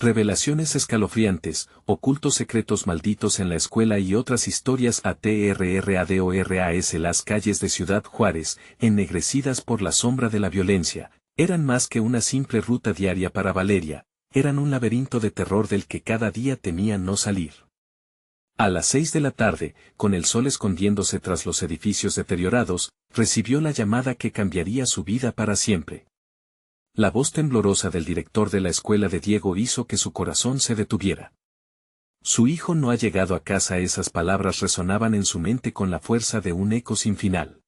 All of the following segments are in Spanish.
Revelaciones escalofriantes, ocultos secretos malditos en la escuela y otras historias aterradoras. Las calles de Ciudad Juárez, ennegrecidas por la sombra de la violencia, eran más que una simple ruta diaria para Valeria, eran un laberinto de terror del que cada día temía no salir. A las 6 de la tarde, con el sol escondiéndose tras los edificios deteriorados, recibió la llamada que cambiaría su vida para siempre. La voz temblorosa del director de la escuela de Diego hizo que su corazón se detuviera. Su hijo no ha llegado a casa. Esas palabras resonaban en su mente con la fuerza de un eco sin final.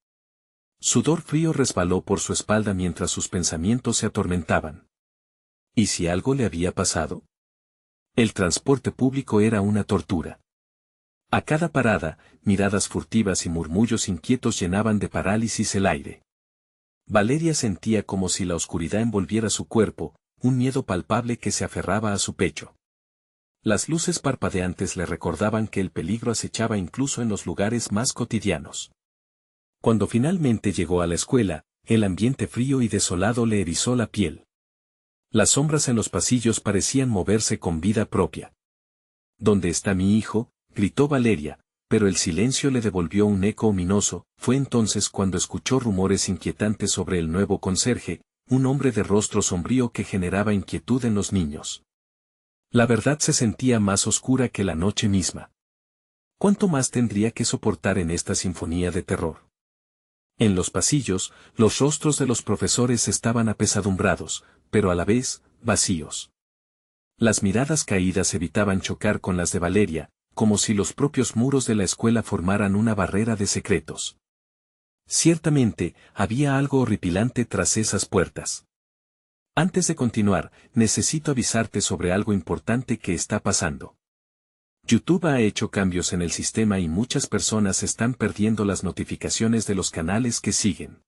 Sudor frío resbaló por su espalda mientras sus pensamientos se atormentaban. ¿Y si algo le había pasado? El transporte público era una tortura. A cada parada, miradas furtivas y murmullos inquietos llenaban de parálisis el aire. Valeria sentía como si la oscuridad envolviera su cuerpo, un miedo palpable que se aferraba a su pecho. Las luces parpadeantes le recordaban que el peligro acechaba incluso en los lugares más cotidianos. Cuando finalmente llegó a la escuela, el ambiente frío y desolado le erizó la piel. Las sombras en los pasillos parecían moverse con vida propia. ¿Dónde está mi hijo?, gritó Valeria, pero el silencio le devolvió un eco ominoso. Fue entonces cuando escuchó rumores inquietantes sobre el nuevo conserje, un hombre de rostro sombrío que generaba inquietud en los niños. La verdad se sentía más oscura que la noche misma. ¿Cuánto más tendría que soportar en esta sinfonía de terror? En los pasillos, los rostros de los profesores estaban apesadumbrados, pero a la vez, vacíos. Las miradas caídas evitaban chocar con las de Valeria, como si los propios muros de la escuela formaran una barrera de secretos. Ciertamente, había algo horripilante tras esas puertas. Antes de continuar, necesito avisarte sobre algo importante que está pasando. YouTube ha hecho cambios en el sistema y muchas personas están perdiendo las notificaciones de los canales que siguen.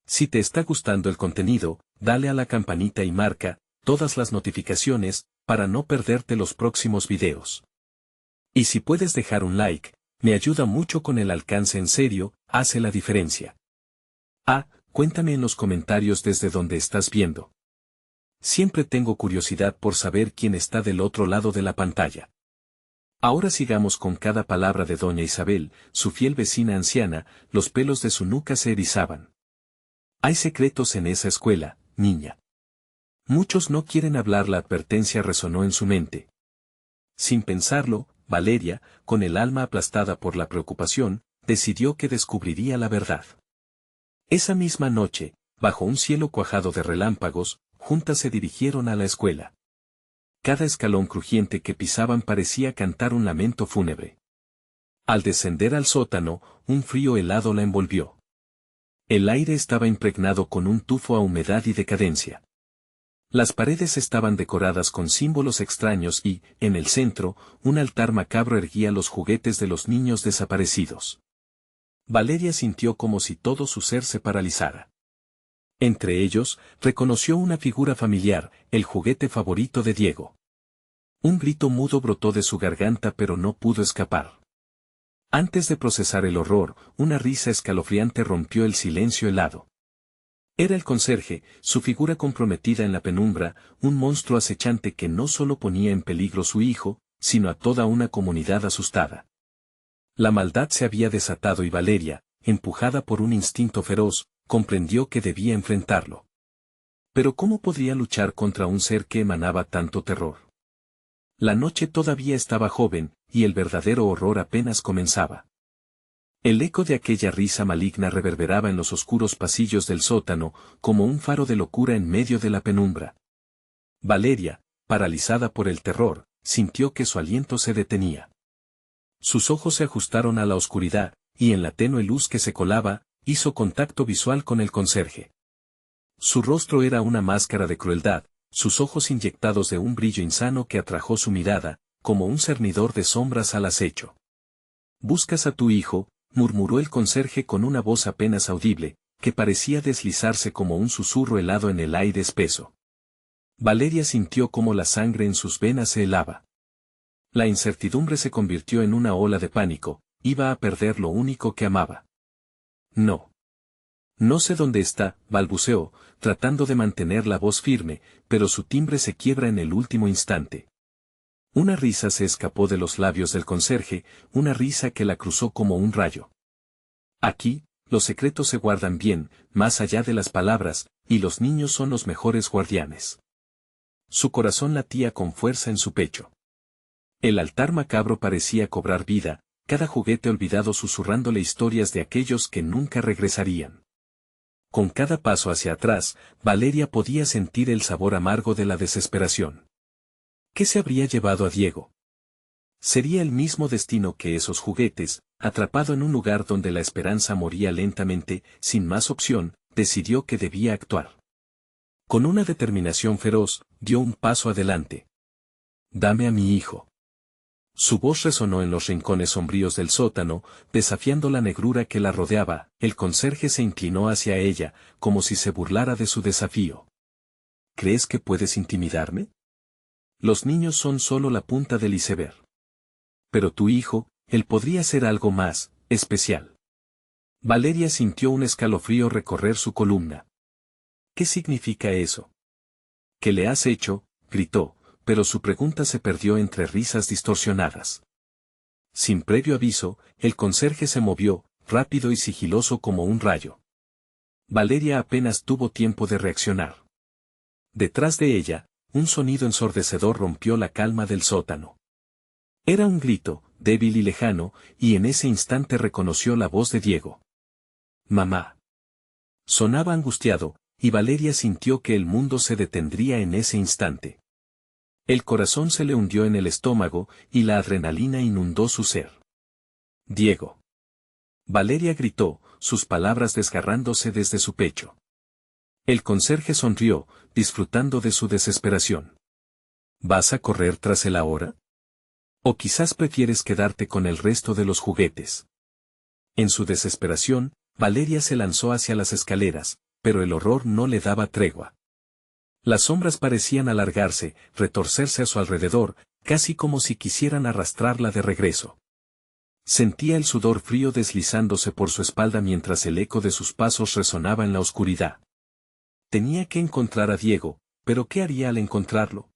Si te está gustando el contenido, dale a la campanita y marca todas las notificaciones para no perderte los próximos videos. Y si puedes dejar un like, me ayuda mucho con el alcance. En serio, hace la diferencia. Cuéntame en los comentarios desde donde estás viendo. Siempre tengo curiosidad por saber quién está del otro lado de la pantalla. Ahora sigamos con cada palabra de doña Isabel, su fiel vecina anciana. Los pelos de su nuca se erizaban. Hay secretos en esa escuela, niña. Muchos no quieren hablar. La advertencia resonó en su mente. Sin pensarlo, Valeria, con el alma aplastada por la preocupación, decidió que descubriría la verdad. Esa misma noche, bajo un cielo cuajado de relámpagos, juntas se dirigieron a la escuela. Cada escalón crujiente que pisaban parecía cantar un lamento fúnebre. Al descender al sótano, un frío helado la envolvió. El aire estaba impregnado con un tufo a humedad y decadencia. Las paredes estaban decoradas con símbolos extraños y, en el centro, un altar macabro erguía los juguetes de los niños desaparecidos. Valeria sintió como si todo su ser se paralizara. Entre ellos, reconoció una figura familiar, el juguete favorito de Diego. Un grito mudo brotó de su garganta pero no pudo escapar. Antes de procesar el horror, una risa escalofriante rompió el silencio helado. Era el conserje, su figura comprometida en la penumbra, un monstruo acechante que no solo ponía en peligro a su hijo, sino a toda una comunidad asustada. La maldad se había desatado y Valeria, empujada por un instinto feroz, comprendió que debía enfrentarlo. Pero ¿cómo podría luchar contra un ser que emanaba tanto terror? La noche todavía estaba joven, y el verdadero horror apenas comenzaba. El eco de aquella risa maligna reverberaba en los oscuros pasillos del sótano, como un faro de locura en medio de la penumbra. Valeria, paralizada por el terror, sintió que su aliento se detenía. Sus ojos se ajustaron a la oscuridad, y en la tenue luz que se colaba, hizo contacto visual con el conserje. Su rostro era una máscara de crueldad, sus ojos inyectados de un brillo insano que atrajo su mirada, como un cernidor de sombras al acecho. «¿Buscas a tu hijo?», murmuró el conserje con una voz apenas audible, que parecía deslizarse como un susurro helado en el aire espeso. Valeria sintió como la sangre en sus venas se helaba. La incertidumbre se convirtió en una ola de pánico, iba a perder lo único que amaba. No. No sé dónde está, balbuceó, tratando de mantener la voz firme, pero su timbre se quiebra en el último instante. Una risa se escapó de los labios del conserje, una risa que la cruzó como un rayo. Aquí, los secretos se guardan bien, más allá de las palabras, y los niños son los mejores guardianes. Su corazón latía con fuerza en su pecho. El altar macabro parecía cobrar vida, cada juguete olvidado susurrándole historias de aquellos que nunca regresarían. Con cada paso hacia atrás, Valeria podía sentir el sabor amargo de la desesperación. ¿Qué se habría llevado a Diego? Sería el mismo destino que esos juguetes, atrapado en un lugar donde la esperanza moría lentamente, sin más opción, decidió que debía actuar. Con una determinación feroz, dio un paso adelante. «Dame a mi hijo». Su voz resonó en los rincones sombríos del sótano, desafiando la negrura que la rodeaba. El conserje se inclinó hacia ella, como si se burlara de su desafío. ¿Crees que puedes intimidarme? Los niños son solo la punta del iceberg. Pero tu hijo, él podría ser algo más, especial. Valeria sintió un escalofrío recorrer su columna. ¿Qué significa eso? ¿Qué le has hecho?, gritó, pero su pregunta se perdió entre risas distorsionadas. Sin previo aviso, el conserje se movió, rápido y sigiloso como un rayo. Valeria apenas tuvo tiempo de reaccionar. Detrás de ella, un sonido ensordecedor rompió la calma del sótano. Era un grito, débil y lejano, y en ese instante reconoció la voz de Diego. «Mamá». Sonaba angustiado, y Valeria sintió que el mundo se detendría en ese instante. El corazón se le hundió en el estómago, y la adrenalina inundó su ser. «Diego». Valeria gritó, sus palabras desgarrándose desde su pecho. El conserje sonrió, disfrutando de su desesperación. ¿Vas a correr tras él ahora? ¿O quizás prefieres quedarte con el resto de los juguetes? En su desesperación, Valeria se lanzó hacia las escaleras, pero el horror no le daba tregua. Las sombras parecían alargarse, retorcerse a su alrededor, casi como si quisieran arrastrarla de regreso. Sentía el sudor frío deslizándose por su espalda mientras el eco de sus pasos resonaba en la oscuridad. Tenía que encontrar a Diego, pero ¿qué haría al encontrarlo?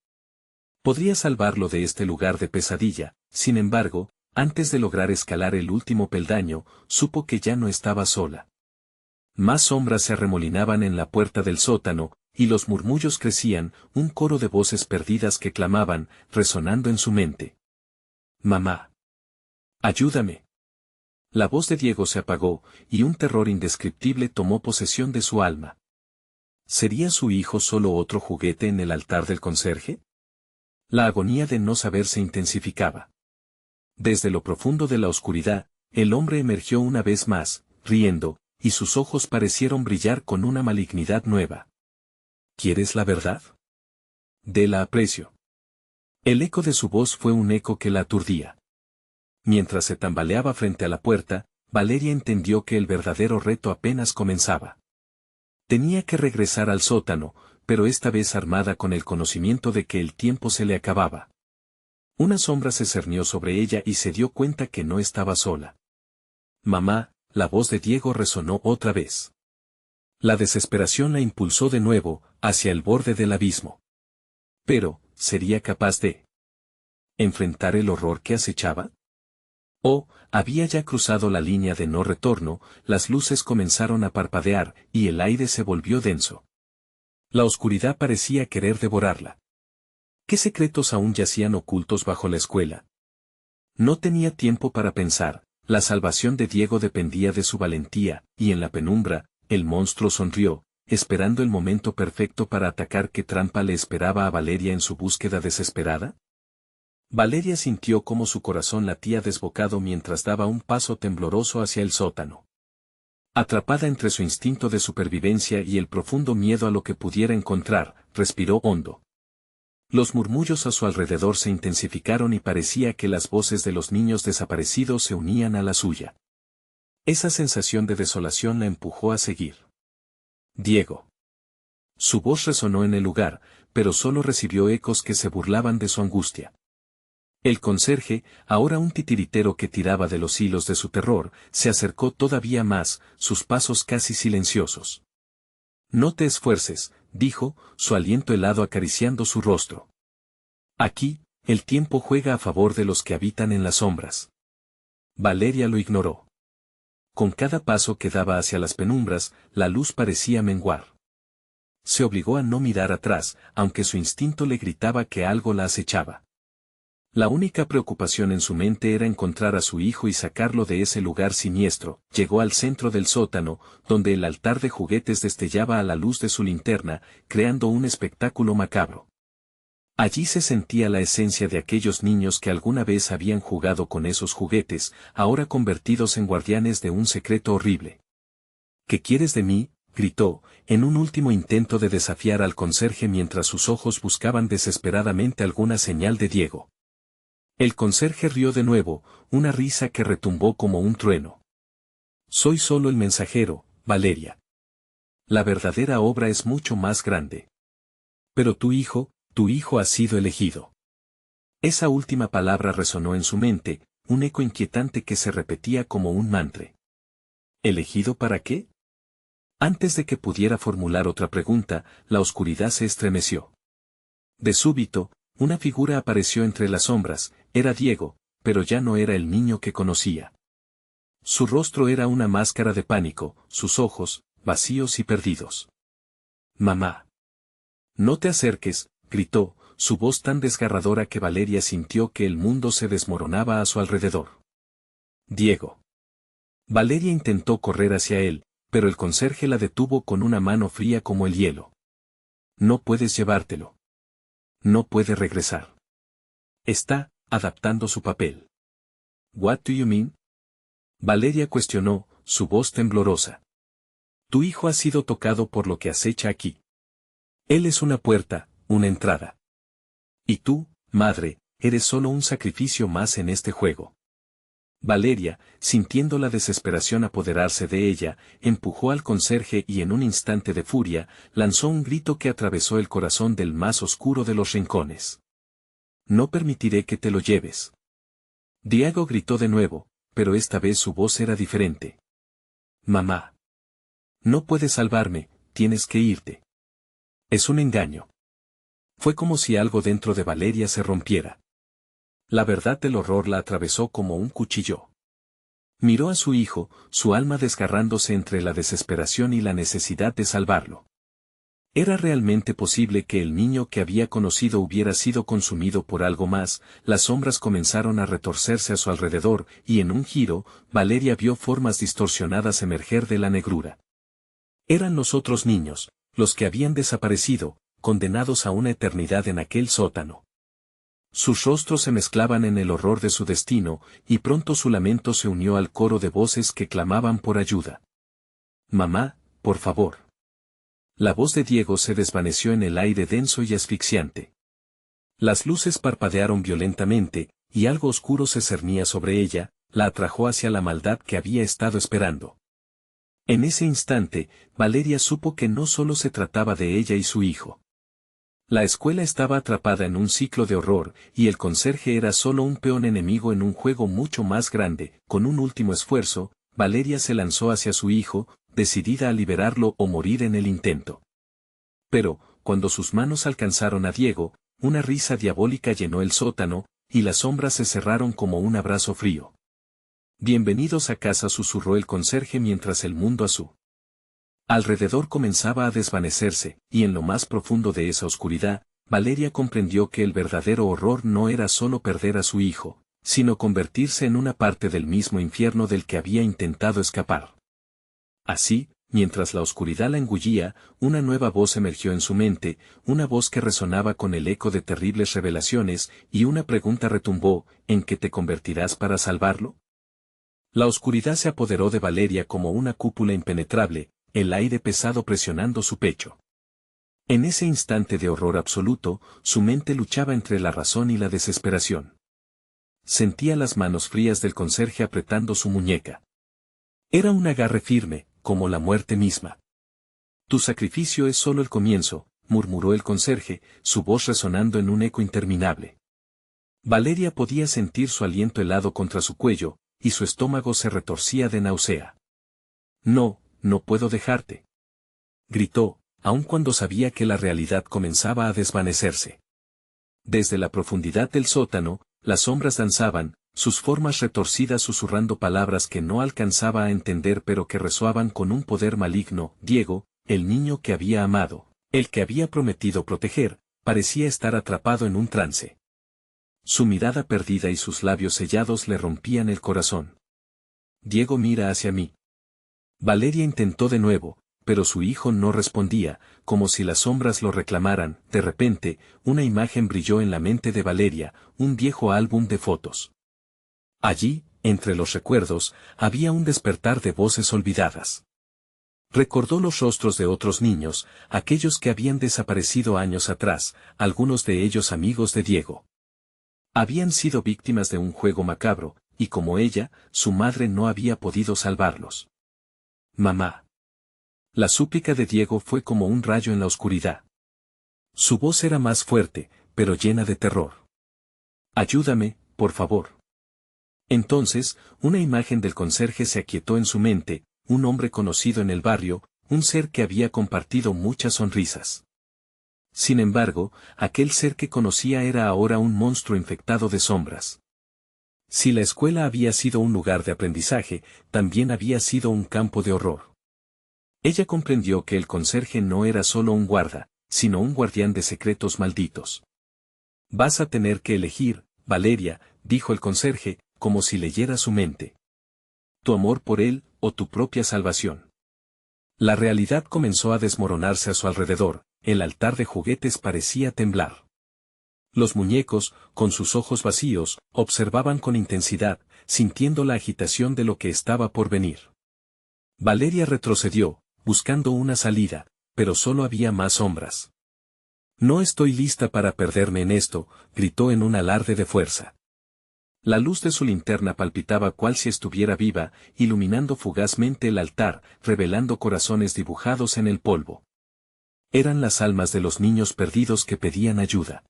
Podría salvarlo de este lugar de pesadilla. Sin embargo, antes de lograr escalar el último peldaño, supo que ya no estaba sola. Más sombras se arremolinaban en la puerta del sótano, y los murmullos crecían, un coro de voces perdidas que clamaban, resonando en su mente. «Mamá. Ayúdame». La voz de Diego se apagó, y un terror indescriptible tomó posesión de su alma. ¿Sería su hijo solo otro juguete en el altar del conserje? La agonía de no saber se intensificaba. Desde lo profundo de la oscuridad, el hombre emergió una vez más, riendo, y sus ojos parecieron brillar con una malignidad nueva. ¿Quieres la verdad? Déla aprecio. El eco de su voz fue un eco que la aturdía. Mientras se tambaleaba frente a la puerta, Valeria entendió que el verdadero reto apenas comenzaba. Tenía que regresar al sótano, pero esta vez armada con el conocimiento de que el tiempo se le acababa. Una sombra se cernió sobre ella y se dio cuenta que no estaba sola. «Mamá», la voz de Diego resonó otra vez. La desesperación la impulsó de nuevo, hacia el borde del abismo. Pero, ¿sería capaz de enfrentar el horror que acechaba? Oh, había ya cruzado la línea de no retorno, las luces comenzaron a parpadear, y el aire se volvió denso. La oscuridad parecía querer devorarla. ¿Qué secretos aún yacían ocultos bajo la escuela? No tenía tiempo para pensar, la salvación de Diego dependía de su valentía, y en la penumbra, el monstruo sonrió, esperando el momento perfecto para atacar. ¿Qué trampa le esperaba a Valeria en su búsqueda desesperada? Valeria sintió cómo su corazón latía desbocado mientras daba un paso tembloroso hacia el sótano. Atrapada entre su instinto de supervivencia y el profundo miedo a lo que pudiera encontrar, respiró hondo. Los murmullos a su alrededor se intensificaron y parecía que las voces de los niños desaparecidos se unían a la suya. Esa sensación de desolación la empujó a seguir. «Diego». Su voz resonó en el lugar, pero solo recibió ecos que se burlaban de su angustia. El conserje, ahora un titiritero que tiraba de los hilos de su terror, se acercó todavía más, sus pasos casi silenciosos. No te esfuerces, dijo, su aliento helado acariciando su rostro. Aquí, el tiempo juega a favor de los que habitan en las sombras. Valeria lo ignoró. Con cada paso que daba hacia las penumbras, la luz parecía menguar. Se obligó a no mirar atrás, aunque su instinto le gritaba que algo la acechaba. La única preocupación en su mente era encontrar a su hijo y sacarlo de ese lugar siniestro. Llegó al centro del sótano, donde el altar de juguetes destellaba a la luz de su linterna, creando un espectáculo macabro. Allí se sentía la esencia de aquellos niños que alguna vez habían jugado con esos juguetes, ahora convertidos en guardianes de un secreto horrible. ¿Qué quieres de mí?, gritó, en un último intento de desafiar al conserje mientras sus ojos buscaban desesperadamente alguna señal de Diego. El conserje rió de nuevo, una risa que retumbó como un trueno. Soy solo el mensajero, Valeria. La verdadera obra es mucho más grande. Pero tu hijo ha sido elegido. Esa última palabra resonó en su mente, un eco inquietante que se repetía como un mantra. ¿Elegido para qué? Antes de que pudiera formular otra pregunta, la oscuridad se estremeció. De súbito, una figura apareció entre las sombras, era Diego, pero ya no era el niño que conocía. Su rostro era una máscara de pánico, sus ojos, vacíos y perdidos. Mamá. No te acerques, gritó, su voz tan desgarradora que Valeria sintió que el mundo se desmoronaba a su alrededor. Diego. Valeria intentó correr hacia él, pero el conserje la detuvo con una mano fría como el hielo. No puedes llevártelo. No puede regresar. Está adaptando su papel. What do you mean? Valeria cuestionó, su voz temblorosa. Tu hijo ha sido tocado por lo que acecha aquí. Él es una puerta, una entrada. Y tú, madre, eres solo un sacrificio más en este juego. Valeria, sintiendo la desesperación apoderarse de ella, empujó al conserje y en un instante de furia, lanzó un grito que atravesó el corazón del más oscuro de los rincones. No permitiré que te lo lleves. Diego gritó de nuevo, pero esta vez su voz era diferente. Mamá. No puedes salvarme, tienes que irte. Es un engaño. Fue como si algo dentro de Valeria se rompiera. La verdad del horror la atravesó como un cuchillo. Miró a su hijo, su alma desgarrándose entre la desesperación y la necesidad de salvarlo. ¿Era realmente posible que el niño que había conocido hubiera sido consumido por algo más? Las sombras comenzaron a retorcerse a su alrededor, y en un giro, Valeria vio formas distorsionadas emerger de la negrura. Eran los otros niños, los que habían desaparecido, condenados a una eternidad en aquel sótano. Sus rostros se mezclaban en el horror de su destino, y pronto su lamento se unió al coro de voces que clamaban por ayuda. Mamá, por favor. La voz de Diego se desvaneció en el aire denso y asfixiante. Las luces parpadearon violentamente, y algo oscuro se cernía sobre ella, la atrajo hacia la maldad que había estado esperando. En ese instante, Valeria supo que no solo se trataba de ella y su hijo. La escuela estaba atrapada en un ciclo de horror, y el conserje era solo un peón enemigo en un juego mucho más grande. Con un último esfuerzo, Valeria se lanzó hacia su hijo, decidida a liberarlo o morir en el intento. Pero, cuando sus manos alcanzaron a Diego, una risa diabólica llenó el sótano, y las sombras se cerraron como un abrazo frío. Bienvenidos a casa, susurró el conserje mientras el mundo a su alrededor comenzaba a desvanecerse, y en lo más profundo de esa oscuridad, Valeria comprendió que el verdadero horror no era solo perder a su hijo, sino convertirse en una parte del mismo infierno del que había intentado escapar. Así, mientras la oscuridad la engullía, una nueva voz emergió en su mente, una voz que resonaba con el eco de terribles revelaciones, y una pregunta retumbó: ¿en qué te convertirás para salvarlo? La oscuridad se apoderó de Valeria como una cúpula impenetrable, el aire pesado presionando su pecho. En ese instante de horror absoluto, su mente luchaba entre la razón y la desesperación. Sentía las manos frías del conserje apretando su muñeca. Era un agarre firme, como la muerte misma. Tu sacrificio es solo el comienzo, murmuró el conserje, su voz resonando en un eco interminable. Valeria podía sentir su aliento helado contra su cuello, y su estómago se retorcía de náusea. No, no puedo dejarte. Gritó, aun cuando sabía que la realidad comenzaba a desvanecerse. Desde la profundidad del sótano, las sombras danzaban, sus formas retorcidas susurrando palabras que no alcanzaba a entender pero que resoaban con un poder maligno. Diego, el niño que había amado, el que había prometido proteger, parecía estar atrapado en un trance. Su mirada perdida y sus labios sellados le rompían el corazón. Diego, mira hacia mí. Valeria intentó de nuevo, pero su hijo no respondía, como si las sombras lo reclamaran. De repente, una imagen brilló en la mente de Valeria, un viejo álbum de fotos. Allí, entre los recuerdos, había un despertar de voces olvidadas. Recordó los rostros de otros niños, aquellos que habían desaparecido años atrás, algunos de ellos amigos de Diego. Habían sido víctimas de un juego macabro, y como ella, su madre no había podido salvarlos. Mamá. La súplica de Diego fue como un rayo en la oscuridad. Su voz era más fuerte, pero llena de terror. Ayúdame, por favor. Entonces, una imagen del conserje se aquietó en su mente, un hombre conocido en el barrio, un ser que había compartido muchas sonrisas. Sin embargo, aquel ser que conocía era ahora un monstruo infectado de sombras. Si la escuela había sido un lugar de aprendizaje, también había sido un campo de horror. Ella comprendió que el conserje no era solo un guarda, sino un guardián de secretos malditos. Vas a tener que elegir, Valeria, dijo el conserje, como si leyera su mente. Tu amor por él, o tu propia salvación. La realidad comenzó a desmoronarse a su alrededor, el altar de juguetes parecía temblar. Los muñecos, con sus ojos vacíos, observaban con intensidad, sintiendo la agitación de lo que estaba por venir. Valeria retrocedió, buscando una salida, pero solo había más sombras. No estoy lista para perderme en esto, gritó en un alarde de fuerza. La luz de su linterna palpitaba cual si estuviera viva, iluminando fugazmente el altar, revelando corazones dibujados en el polvo. Eran las almas de los niños perdidos que pedían ayuda.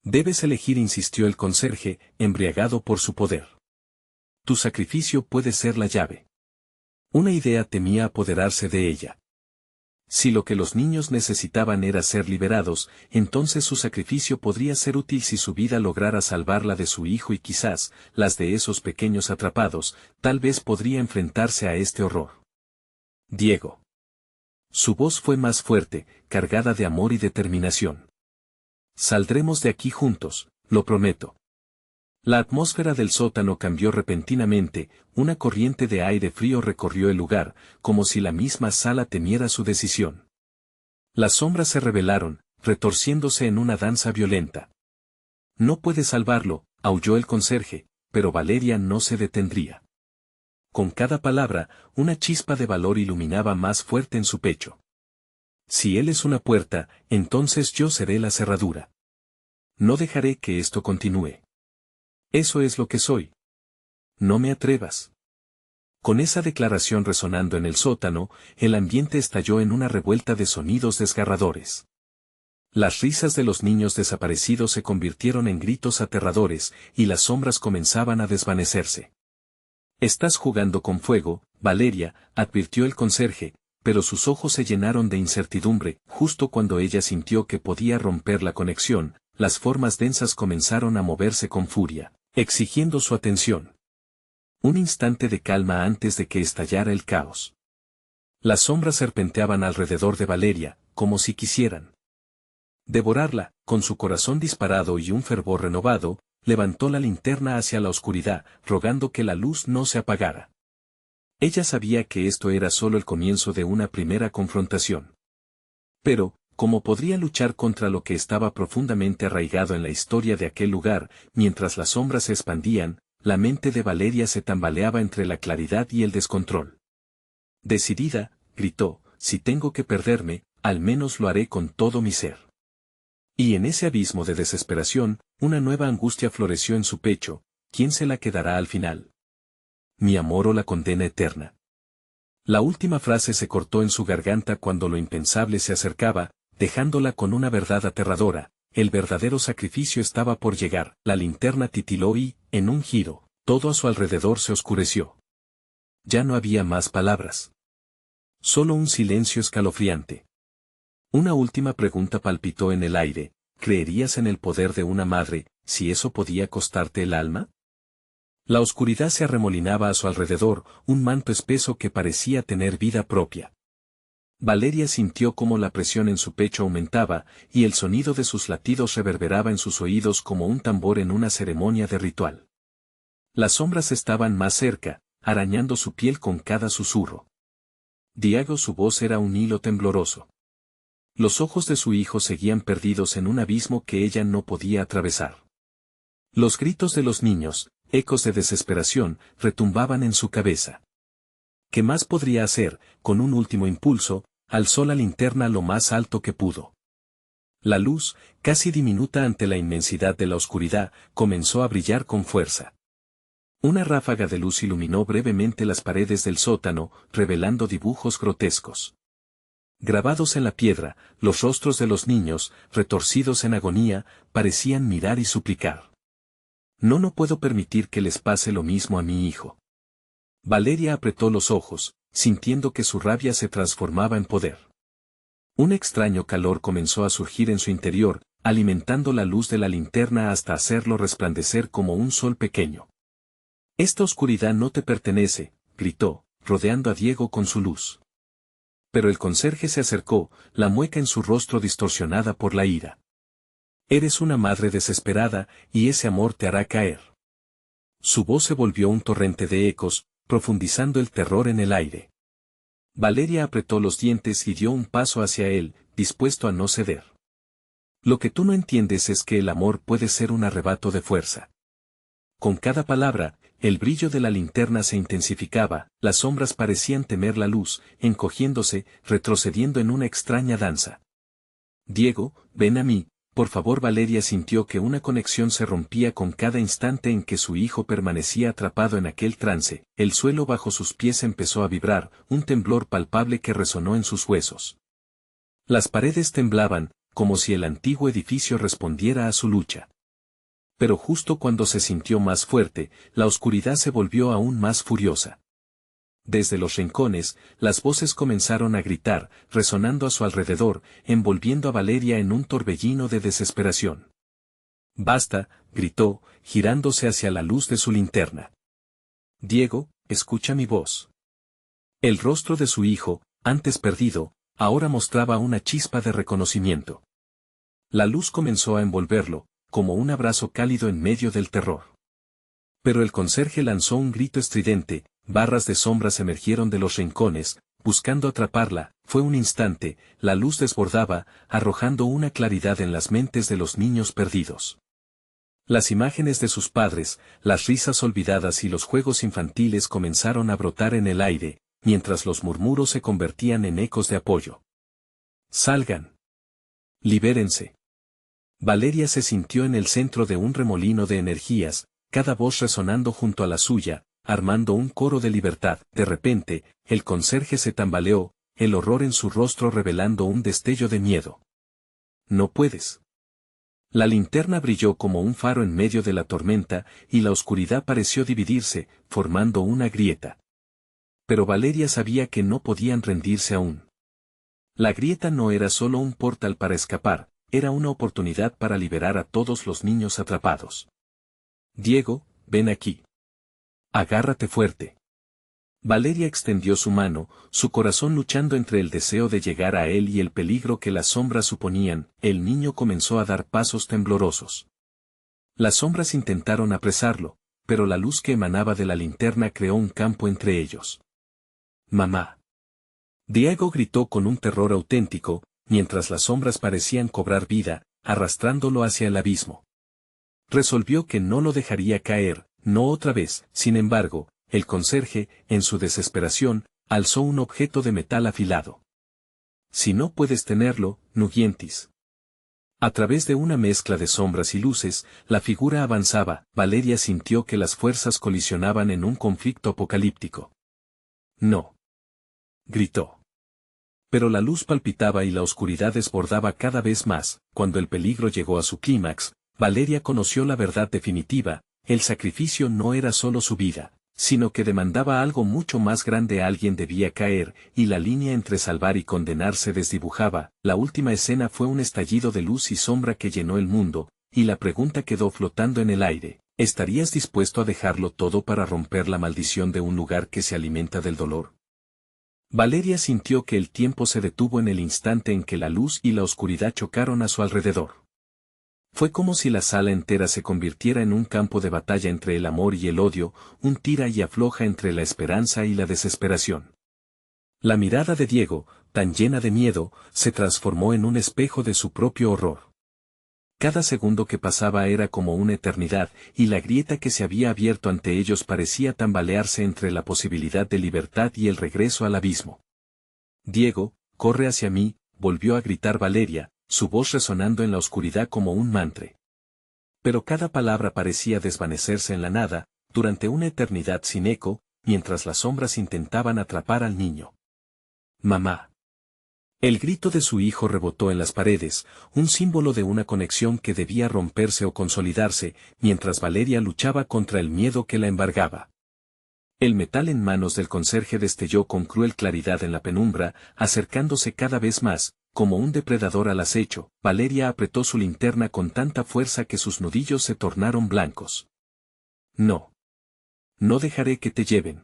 Debes elegir, insistió el conserje, embriagado por su poder. Tu sacrificio puede ser la llave. Una idea temía apoderarse de ella. Si lo que los niños necesitaban era ser liberados, entonces su sacrificio podría ser útil si su vida lograra salvarla de su hijo y quizás, las de esos pequeños atrapados, tal vez podría enfrentarse a este horror. Diego. Su voz fue más fuerte, cargada de amor y determinación. Saldremos de aquí juntos, lo prometo. La atmósfera del sótano cambió repentinamente, una corriente de aire frío recorrió el lugar, como si la misma sala temiera su decisión. Las sombras se rebelaron, retorciéndose en una danza violenta. No puede salvarlo, aulló el conserje, pero Valeria no se detendría. Con cada palabra, una chispa de valor iluminaba más fuerte en su pecho. Si él es una puerta, entonces yo seré la cerradura. No dejaré que esto continúe. Eso es lo que soy. No me atrevas. Con esa declaración resonando en el sótano, el ambiente estalló en una revuelta de sonidos desgarradores. Las risas de los niños desaparecidos se convirtieron en gritos aterradores, y las sombras comenzaban a desvanecerse. Estás jugando con fuego, Valeria, advirtió el conserje, pero sus ojos se llenaron de incertidumbre. Justo cuando ella sintió que podía romper la conexión, las formas densas comenzaron a moverse con furia, exigiendo su atención. Un instante de calma antes de que estallara el caos. Las sombras serpenteaban alrededor de Valeria, como si quisieran devorarla. Con su corazón disparado y un fervor renovado, levantó la linterna hacia la oscuridad, rogando que la luz no se apagara. Ella sabía que esto era solo el comienzo de una primera confrontación. Pero, ¿cómo podría luchar contra lo que estaba profundamente arraigado en la historia de aquel lugar? Mientras las sombras se expandían, la mente de Valeria se tambaleaba entre la claridad y el descontrol. Decidida, gritó, si tengo que perderme, al menos lo haré con todo mi ser. Y en ese abismo de desesperación, una nueva angustia floreció en su pecho. ¿Quién se la quedará al final? ¿Mi amor o la condena eterna? La última frase se cortó en su garganta cuando lo impensable se acercaba, dejándola con una verdad aterradora. el verdadero sacrificio estaba por llegar. La linterna titiló y, en un giro, todo a su alrededor se oscureció. Ya no había más palabras. Solo un silencio escalofriante. Una última pregunta palpitó en el aire: ¿creerías en el poder de una madre, si eso podía costarte el alma? La oscuridad se arremolinaba a su alrededor, un manto espeso que parecía tener vida propia. Valeria sintió cómo la presión en su pecho aumentaba, y el sonido de sus latidos reverberaba en sus oídos como un tambor en una ceremonia de ritual. Las sombras estaban más cerca, arañando su piel con cada susurro. Diego, su voz era un hilo tembloroso. Los ojos de su hijo seguían perdidos en un abismo que ella no podía atravesar. Los gritos de los niños, ecos de desesperación, retumbaban en su cabeza. ¿Qué más podría hacer? Con un último impulso, alzó la linterna lo más alto que pudo. La luz, casi diminuta ante la inmensidad de la oscuridad, comenzó a brillar con fuerza. Una ráfaga de luz iluminó brevemente las paredes del sótano, revelando dibujos grotescos. Grabados en la piedra, los rostros de los niños, retorcidos en agonía, parecían mirar y suplicar. No puedo permitir que les pase lo mismo a mi hijo. Valeria apretó los ojos, sintiendo que su rabia se transformaba en poder. Un extraño calor comenzó a surgir en su interior, alimentando la luz de la linterna hasta hacerlo resplandecer como un sol pequeño. «Esta oscuridad no te pertenece», gritó, rodeando a Diego con su luz. Pero el conserje se acercó, la mueca en su rostro distorsionada por la ira. «Eres una madre desesperada, y ese amor te hará caer». Su voz se volvió un torrente de ecos, profundizando el terror en el aire. Valeria apretó los dientes y dio un paso hacia él, dispuesto a no ceder. «Lo que tú no entiendes es que el amor puede ser un arrebato de fuerza». Con cada palabra, el brillo de la linterna se intensificaba, las sombras parecían temer la luz, encogiéndose, retrocediendo en una extraña danza. «Diego, ven a mí». Por favor. Valeria sintió que una conexión se rompía con cada instante en que su hijo permanecía atrapado en aquel trance. El suelo bajo sus pies empezó a vibrar, un temblor palpable que resonó en sus huesos. Las paredes temblaban, como si el antiguo edificio respondiera a su lucha. Pero justo cuando se sintió más fuerte, la oscuridad se volvió aún más furiosa. Desde los rincones, las voces comenzaron a gritar, resonando a su alrededor, envolviendo a Valeria en un torbellino de desesperación. «Basta», gritó, girándose hacia la luz de su linterna. «Diego, escucha mi voz». El rostro de su hijo, antes perdido, ahora mostraba una chispa de reconocimiento. La luz comenzó a envolverlo, como un abrazo cálido en medio del terror. Pero el conserje lanzó un grito estridente. Barras de sombras emergieron de los rincones, buscando atraparla. Fue un instante, la luz desbordaba, arrojando una claridad en las mentes de los niños perdidos. Las imágenes de sus padres, las risas olvidadas y los juegos infantiles comenzaron a brotar en el aire, mientras los murmuros se convertían en ecos de apoyo. «Salgan. Libérense». Valeria se sintió en el centro de un remolino de energías, cada voz resonando junto a la suya, armando un coro de libertad. De repente, el conserje se tambaleó, el horror en su rostro revelando un destello de miedo. «No puedes». La linterna brilló como un faro en medio de la tormenta, y la oscuridad pareció dividirse, formando una grieta. Pero Valeria sabía que no podían rendirse aún. La grieta no era solo un portal para escapar, era una oportunidad para liberar a todos los niños atrapados. «Diego, ven aquí. Agárrate fuerte». Valeria extendió su mano, su corazón luchando entre el deseo de llegar a él y el peligro que las sombras suponían. El niño comenzó a dar pasos temblorosos. Las sombras intentaron apresarlo, pero la luz que emanaba de la linterna creó un campo entre ellos. «Mamá». Diego gritó con un terror auténtico, mientras las sombras parecían cobrar vida, arrastrándolo hacia el abismo. Resolvió que no lo dejaría caer, no otra vez. Sin embargo, el conserje, en su desesperación, alzó un objeto de metal afilado. «Si no puedes tenerlo, Nugientis». A través de una mezcla de sombras y luces, la figura avanzaba. Valeria sintió que las fuerzas colisionaban en un conflicto apocalíptico. «No». Gritó. Pero la luz palpitaba y la oscuridad desbordaba cada vez más. Cuando el peligro llegó a su clímax, Valeria conoció la verdad definitiva: el sacrificio no era solo su vida, sino que demandaba algo mucho más grande. Alguien debía caer, y la línea entre salvar y condenar se desdibujaba. La última escena fue un estallido de luz y sombra que llenó el mundo, y la pregunta quedó flotando en el aire: ¿estarías dispuesto a dejarlo todo para romper la maldición de un lugar que se alimenta del dolor? Valeria sintió que el tiempo se detuvo en el instante en que la luz y la oscuridad chocaron a su alrededor. Fue como si la sala entera se convirtiera en un campo de batalla entre el amor y el odio, un tira y afloja entre la esperanza y la desesperación. La mirada de Diego, tan llena de miedo, se transformó en un espejo de su propio horror. Cada segundo que pasaba era como una eternidad, y la grieta que se había abierto ante ellos parecía tambalearse entre la posibilidad de libertad y el regreso al abismo. «Diego, corre hacia mí», volvió a gritar Valeria, su voz resonando en la oscuridad como un mantra. Pero cada palabra parecía desvanecerse en la nada, durante una eternidad sin eco, mientras las sombras intentaban atrapar al niño. «Mamá». El grito de su hijo rebotó en las paredes, un símbolo de una conexión que debía romperse o consolidarse, mientras Valeria luchaba contra el miedo que la embargaba. El metal en manos del conserje destelló con cruel claridad en la penumbra, acercándose cada vez más, como un depredador al acecho. Valeria apretó su linterna con tanta fuerza que sus nudillos se tornaron blancos. «No. No dejaré que te lleven».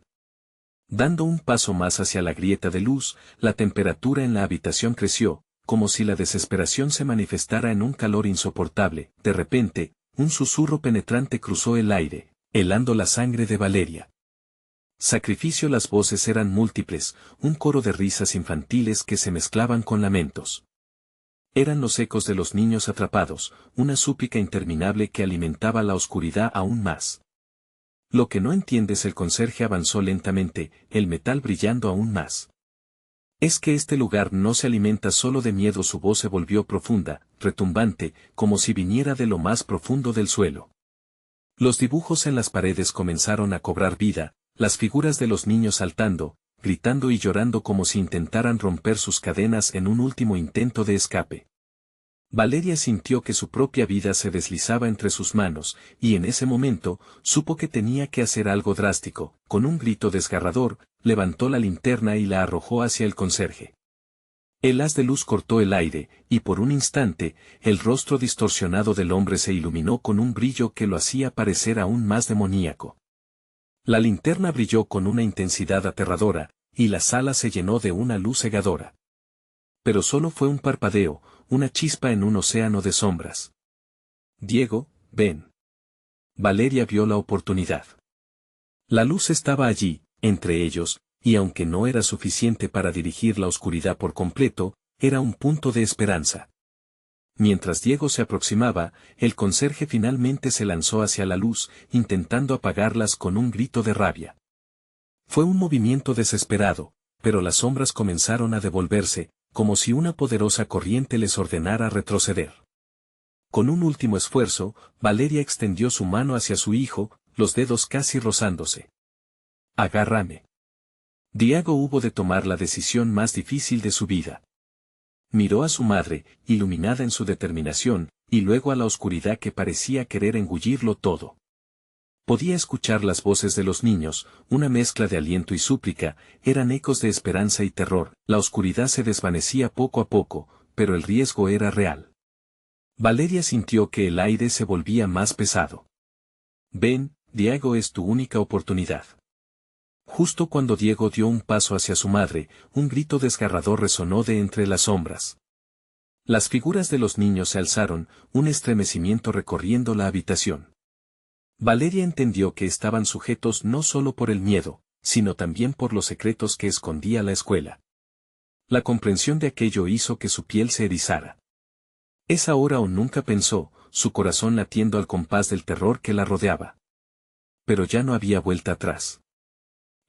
Dando un paso más hacia la grieta de luz, la temperatura en la habitación creció, como si la desesperación se manifestara en un calor insoportable. De repente, un susurro penetrante cruzó el aire, helando la sangre de Valeria. Sacrificio. Las voces eran múltiples, un coro de risas infantiles que se mezclaban con lamentos. Eran los ecos de los niños atrapados, una súplica interminable que alimentaba la oscuridad aún más. «Lo que no entiendes», el conserje avanzó lentamente, el metal brillando aún más. «Es que este lugar no se alimenta solo de miedo». Su voz se volvió profunda, retumbante, como si viniera de lo más profundo del suelo. Los dibujos en las paredes comenzaron a cobrar vida, las figuras de los niños saltando, gritando y llorando como si intentaran romper sus cadenas en un último intento de escape. Valeria sintió que su propia vida se deslizaba entre sus manos, y en ese momento, supo que tenía que hacer algo drástico. Con un grito desgarrador, levantó la linterna y la arrojó hacia el conserje. El haz de luz cortó el aire, y por un instante, el rostro distorsionado del hombre se iluminó con un brillo que lo hacía parecer aún más demoníaco. La linterna brilló con una intensidad aterradora, y la sala se llenó de una luz cegadora. Pero solo fue un parpadeo, una chispa en un océano de sombras. «Diego, ven». Valeria vio la oportunidad. La luz estaba allí, entre ellos, y aunque no era suficiente para dirigir la oscuridad por completo, era un punto de esperanza. Mientras Diego se aproximaba, el conserje finalmente se lanzó hacia la luz, intentando apagarlas con un grito de rabia. Fue un movimiento desesperado, pero las sombras comenzaron a devolverse, como si una poderosa corriente les ordenara retroceder. Con un último esfuerzo, Valeria extendió su mano hacia su hijo, los dedos casi rozándose. «Agárrame». Diego hubo de tomar la decisión más difícil de su vida. Miró a su madre, iluminada en su determinación, y luego a la oscuridad que parecía querer engullirlo todo. Podía escuchar las voces de los niños, una mezcla de aliento y súplica, eran ecos de esperanza y terror. La oscuridad se desvanecía poco a poco, pero el riesgo era real. Valeria sintió que el aire se volvía más pesado. «Ven, Diego, es tu única oportunidad». Justo cuando Diego dio un paso hacia su madre, un grito desgarrador resonó de entre las sombras. Las figuras de los niños se alzaron, un estremecimiento recorriendo la habitación. Valeria entendió que estaban sujetos no solo por el miedo, sino también por los secretos que escondía la escuela. La comprensión de aquello hizo que su piel se erizara. Es ahora o nunca, pensó, su corazón latiendo al compás del terror que la rodeaba. Pero ya no había vuelta atrás.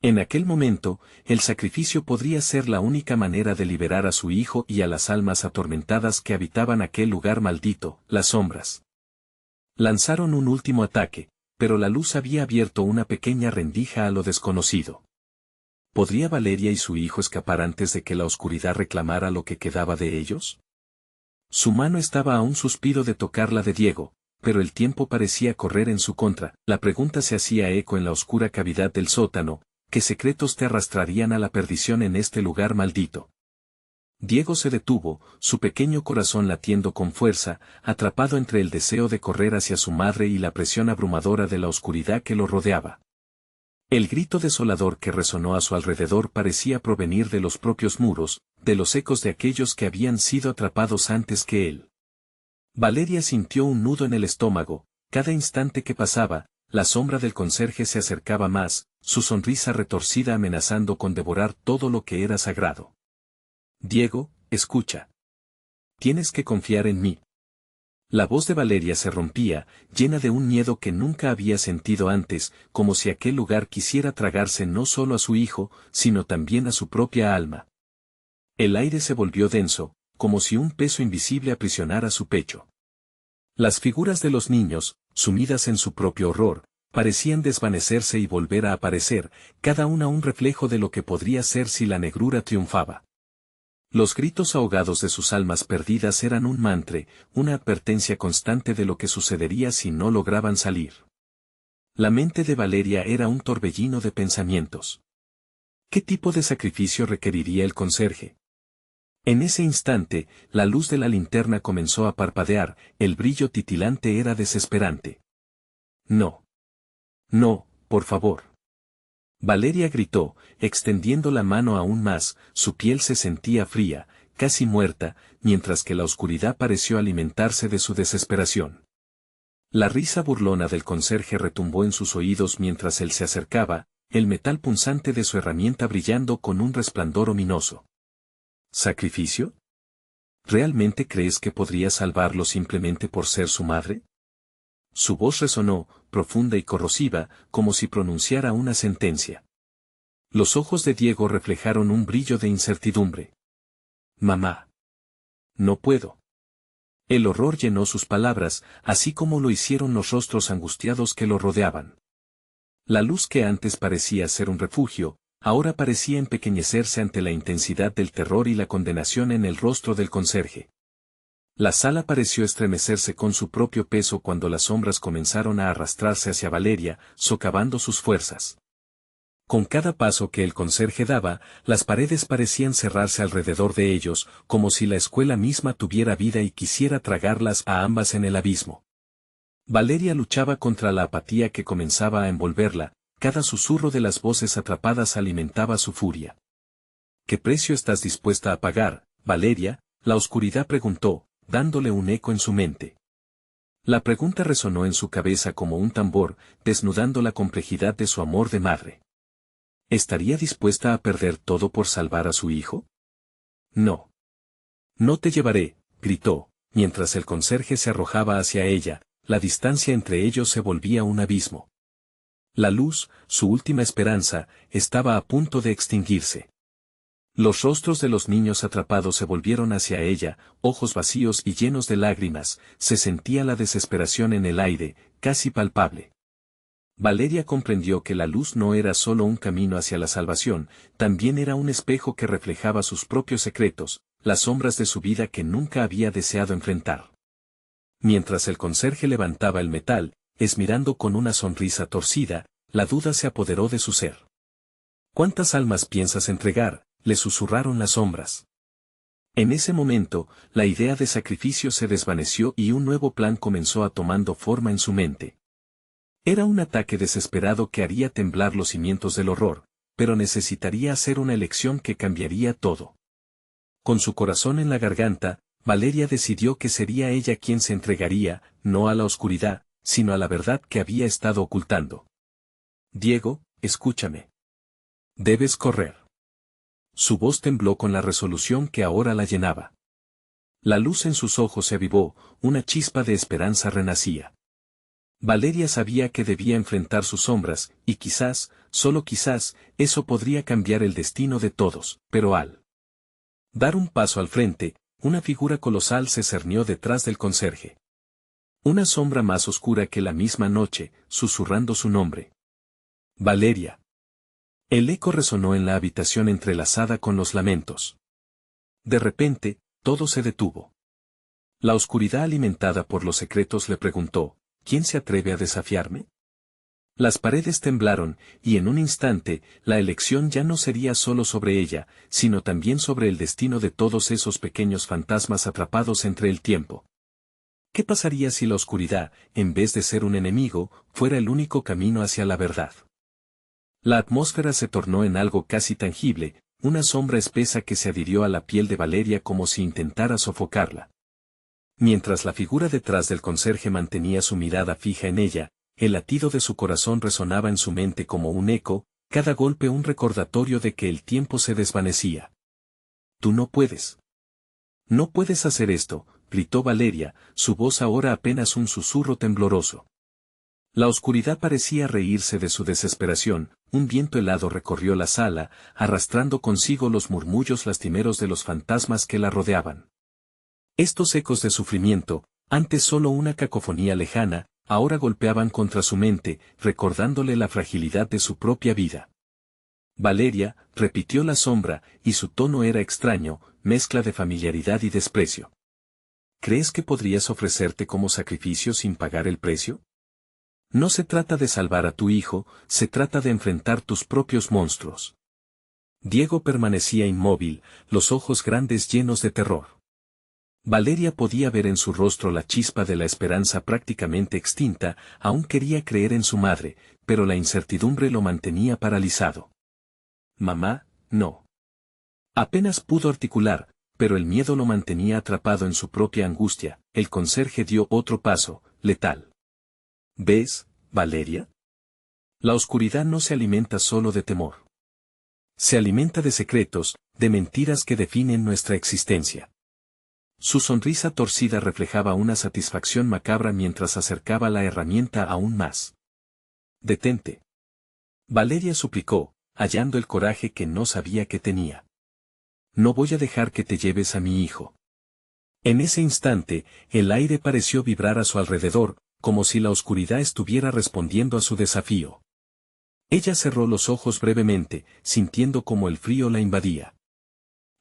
En aquel momento, el sacrificio podría ser la única manera de liberar a su hijo y a las almas atormentadas que habitaban aquel lugar maldito. Las sombras lanzaron un último ataque, pero la luz había abierto una pequeña rendija a lo desconocido. ¿Podría Valeria y su hijo escapar antes de que la oscuridad reclamara lo que quedaba de ellos? Su mano estaba a un suspiro de tocar la de Diego, pero el tiempo parecía correr en su contra. La pregunta se hacía eco en la oscura cavidad del sótano: ¿qué secretos te arrastrarían a la perdición en este lugar maldito? Diego se detuvo, su pequeño corazón latiendo con fuerza, atrapado entre el deseo de correr hacia su madre y la presión abrumadora de la oscuridad que lo rodeaba. El grito desolador que resonó a su alrededor parecía provenir de los propios muros, de los ecos de aquellos que habían sido atrapados antes que él. Valeria sintió un nudo en el estómago. Cada instante que pasaba, la sombra del conserje se acercaba más, su sonrisa retorcida amenazando con devorar todo lo que era sagrado. Diego, escucha. Tienes que confiar en mí. La voz de Valeria se rompía, llena de un miedo que nunca había sentido antes, como si aquel lugar quisiera tragarse no solo a su hijo, sino también a su propia alma. El aire se volvió denso, como si un peso invisible aprisionara su pecho. Las figuras de los niños, sumidas en su propio horror, parecían desvanecerse y volver a aparecer, cada una un reflejo de lo que podría ser si la negrura triunfaba. Los gritos ahogados de sus almas perdidas eran un mantra, una advertencia constante de lo que sucedería si no lograban salir. La mente de Valeria era un torbellino de pensamientos. ¿Qué tipo de sacrificio requeriría el conserje? En ese instante, la luz de la linterna comenzó a parpadear, el brillo titilante era desesperante. No. No, por favor. Valeria gritó, extendiendo la mano aún más, su piel se sentía fría, casi muerta, mientras que la oscuridad pareció alimentarse de su desesperación. La risa burlona del conserje retumbó en sus oídos mientras él se acercaba, el metal punzante de su herramienta brillando con un resplandor ominoso. ¿Sacrificio? ¿Realmente crees que podría salvarlo simplemente por ser su madre? Su voz resonó, profunda y corrosiva, como si pronunciara una sentencia. Los ojos de Diego reflejaron un brillo de incertidumbre. Mamá. No puedo. El horror llenó sus palabras, así como lo hicieron los rostros angustiados que lo rodeaban. La luz que antes parecía ser un refugio, ahora parecía empequeñecerse ante la intensidad del terror y la condenación en el rostro del conserje. La sala pareció estremecerse con su propio peso cuando las sombras comenzaron a arrastrarse hacia Valeria, socavando sus fuerzas. Con cada paso que el conserje daba, las paredes parecían cerrarse alrededor de ellos, como si la escuela misma tuviera vida y quisiera tragarlas a ambas en el abismo. Valeria luchaba contra la apatía que comenzaba a envolverla, cada susurro de las voces atrapadas alimentaba su furia. ¿Qué precio estás dispuesta a pagar, Valeria? La oscuridad preguntó, dándole un eco en su mente. La pregunta resonó en su cabeza como un tambor, desnudando la complejidad de su amor de madre. ¿Estaría dispuesta a perder todo por salvar a su hijo? No. No te llevaré, gritó, mientras el conserje se arrojaba hacia ella, la distancia entre ellos se volvía un abismo. La luz, su última esperanza, estaba a punto de extinguirse. Los rostros de los niños atrapados se volvieron hacia ella, ojos vacíos y llenos de lágrimas, se sentía la desesperación en el aire, casi palpable. Valeria comprendió que la luz no era solo un camino hacia la salvación, también era un espejo que reflejaba sus propios secretos, las sombras de su vida que nunca había deseado enfrentar. Mientras el conserje levantaba el metal, esmirando con una sonrisa torcida, la duda se apoderó de su ser. ¿Cuántas almas piensas entregar?, le susurraron las sombras. En ese momento, la idea de sacrificio se desvaneció y un nuevo plan comenzó a tomando forma en su mente. Era un ataque desesperado que haría temblar los cimientos del horror, pero necesitaría hacer una elección que cambiaría todo. Con su corazón en la garganta, Valeria decidió que sería ella quien se entregaría, no a la oscuridad, sino a la verdad que había estado ocultando. Diego, escúchame. Debes correr. Su voz tembló con la resolución que ahora la llenaba. La luz en sus ojos se avivó, una chispa de esperanza renacía. Valeria sabía que debía enfrentar sus sombras, y quizás, solo quizás, eso podría cambiar el destino de todos, pero al dar un paso al frente, una figura colosal se cernió detrás del conserje. Una sombra más oscura que la misma noche, susurrando su nombre. Valeria. El eco resonó en la habitación entrelazada con los lamentos. De repente, todo se detuvo. La oscuridad alimentada por los secretos le preguntó, ¿quién se atreve a desafiarme? Las paredes temblaron, y en un instante, la elección ya no sería solo sobre ella, sino también sobre el destino de todos esos pequeños fantasmas atrapados entre el tiempo. ¿Qué pasaría si la oscuridad, en vez de ser un enemigo, fuera el único camino hacia la verdad? La atmósfera se tornó en algo casi tangible, una sombra espesa que se adhirió a la piel de Valeria como si intentara sofocarla. Mientras la figura detrás del conserje mantenía su mirada fija en ella, el latido de su corazón resonaba en su mente como un eco, cada golpe un recordatorio de que el tiempo se desvanecía. Tú no puedes. No puedes hacer esto, gritó Valeria, su voz ahora apenas un susurro tembloroso. La oscuridad parecía reírse de su desesperación, un viento helado recorrió la sala, arrastrando consigo los murmullos lastimeros de los fantasmas que la rodeaban. Estos ecos de sufrimiento, antes solo una cacofonía lejana, ahora golpeaban contra su mente, recordándole la fragilidad de su propia vida. Valeria, repitió la sombra, y su tono era extraño, mezcla de familiaridad y desprecio. ¿Crees que podrías ofrecerte como sacrificio sin pagar el precio? No se trata de salvar a tu hijo, se trata de enfrentar tus propios monstruos. Diego permanecía inmóvil, los ojos grandes llenos de terror. Valeria podía ver en su rostro la chispa de la esperanza prácticamente extinta, aún quería creer en su madre, pero la incertidumbre lo mantenía paralizado. Mamá, no. Apenas pudo articular, pero el miedo lo mantenía atrapado en su propia angustia. El conserje dio otro paso, letal. ¿Ves, Valeria? La oscuridad no se alimenta solo de temor. Se alimenta de secretos, de mentiras que definen nuestra existencia. Su sonrisa torcida reflejaba una satisfacción macabra mientras acercaba la herramienta aún más. Detente. Valeria suplicó, hallando el coraje que no sabía que tenía. No voy a dejar que te lleves a mi hijo. En ese instante, el aire pareció vibrar a su alrededor, como si la oscuridad estuviera respondiendo a su desafío. Ella cerró los ojos brevemente, sintiendo como el frío la invadía.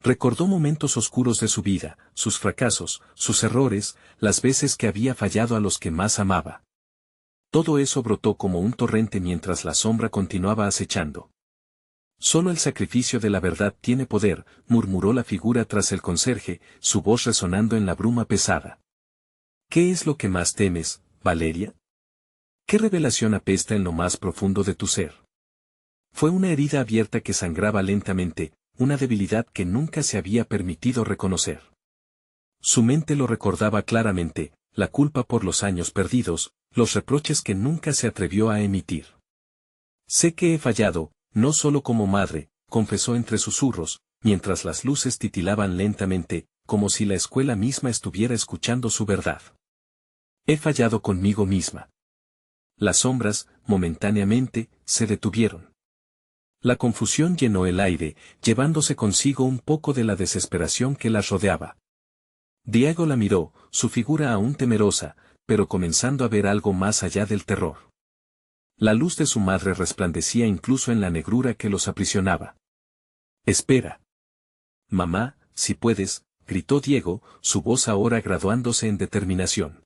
Recordó momentos oscuros de su vida, sus fracasos, sus errores, las veces que había fallado a los que más amaba. Todo eso brotó como un torrente mientras la sombra continuaba acechando. Solo el sacrificio de la verdad tiene poder, murmuró la figura tras el conserje, su voz resonando en la bruma pesada. ¿Qué es lo que más temes, Valeria? ¿Qué revelación apesta en lo más profundo de tu ser? Fue una herida abierta que sangraba lentamente, una debilidad que nunca se había permitido reconocer. Su mente lo recordaba claramente, la culpa por los años perdidos, los reproches que nunca se atrevió a emitir. Sé que he fallado, no solo como madre, confesó entre susurros, mientras las luces titilaban lentamente, como si la escuela misma estuviera escuchando su verdad. He fallado conmigo misma. Las sombras, momentáneamente, se detuvieron. La confusión llenó el aire, llevándose consigo un poco de la desesperación que las rodeaba. Diego la miró, su figura aún temerosa, pero comenzando a ver algo más allá del terror. La luz de su madre resplandecía incluso en la negrura que los aprisionaba. Espera. Mamá, si puedes, gritó Diego, su voz ahora graduándose en determinación.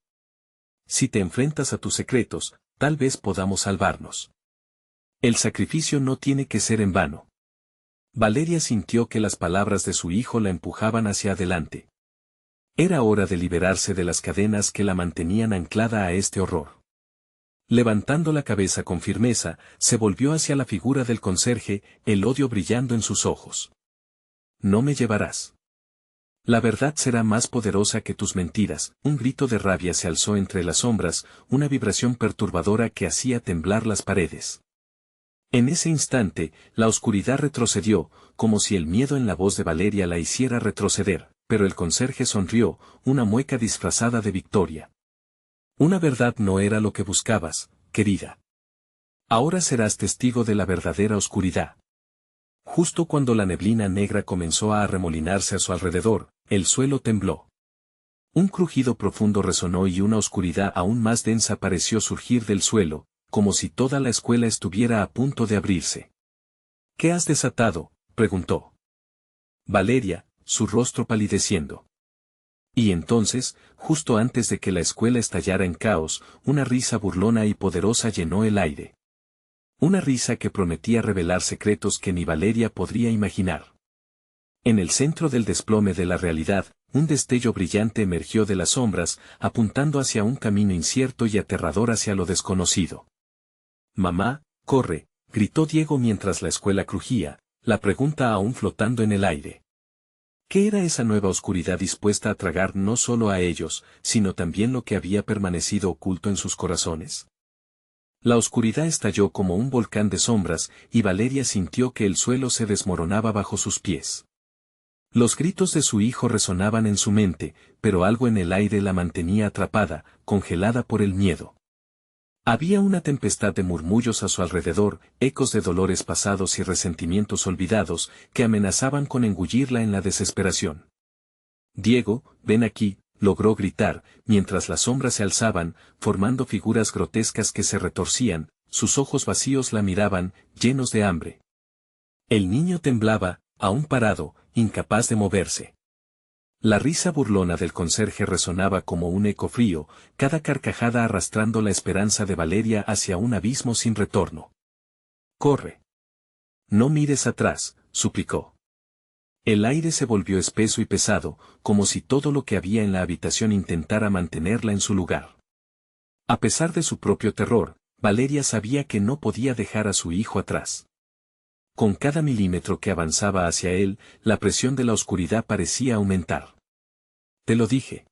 Si te enfrentas a tus secretos, tal vez podamos salvarnos. El sacrificio no tiene que ser en vano. Valeria sintió que las palabras de su hijo la empujaban hacia adelante. Era hora de liberarse de las cadenas que la mantenían anclada a este horror. Levantando la cabeza con firmeza, se volvió hacia la figura del conserje, el odio brillando en sus ojos. No me llevarás. La verdad será más poderosa que tus mentiras. Un grito de rabia se alzó entre las sombras, una vibración perturbadora que hacía temblar las paredes. En ese instante, la oscuridad retrocedió, como si el miedo en la voz de Valeria la hiciera retroceder, pero el conserje sonrió, una mueca disfrazada de victoria. Una verdad no era lo que buscabas, querida. Ahora serás testigo de la verdadera oscuridad. Justo cuando la neblina negra comenzó a arremolinarse a su alrededor, el suelo tembló. Un crujido profundo resonó y una oscuridad aún más densa pareció surgir del suelo, como si toda la escuela estuviera a punto de abrirse. ¿Qué has desatado?, preguntó Valeria, su rostro palideciendo. Y entonces, justo antes de que la escuela estallara en caos, una risa burlona y poderosa llenó el aire. Una risa que prometía revelar secretos que ni Valeria podría imaginar. En el centro del desplome de la realidad, un destello brillante emergió de las sombras, apuntando hacia un camino incierto y aterrador hacia lo desconocido. «Mamá, corre», gritó Diego mientras la escuela crujía, la pregunta aún flotando en el aire. ¿Qué era esa nueva oscuridad dispuesta a tragar no solo a ellos, sino también lo que había permanecido oculto en sus corazones? La oscuridad estalló como un volcán de sombras, y Valeria sintió que el suelo se desmoronaba bajo sus pies. Los gritos de su hijo resonaban en su mente, pero algo en el aire la mantenía atrapada, congelada por el miedo. Había una tempestad de murmullos a su alrededor, ecos de dolores pasados y resentimientos olvidados, que amenazaban con engullirla en la desesperación. «Diego, ven aquí», logró gritar, mientras las sombras se alzaban, formando figuras grotescas que se retorcían, sus ojos vacíos la miraban, llenos de hambre. El niño temblaba, aún parado, incapaz de moverse. La risa burlona del conserje resonaba como un eco frío, cada carcajada arrastrando la esperanza de Valeria hacia un abismo sin retorno. «Corre. No mires atrás», suplicó. El aire se volvió espeso y pesado, como si todo lo que había en la habitación intentara mantenerla en su lugar. A pesar de su propio terror, Valeria sabía que no podía dejar a su hijo atrás. Con cada milímetro que avanzaba hacia él, la presión de la oscuridad parecía aumentar. «Te lo dije.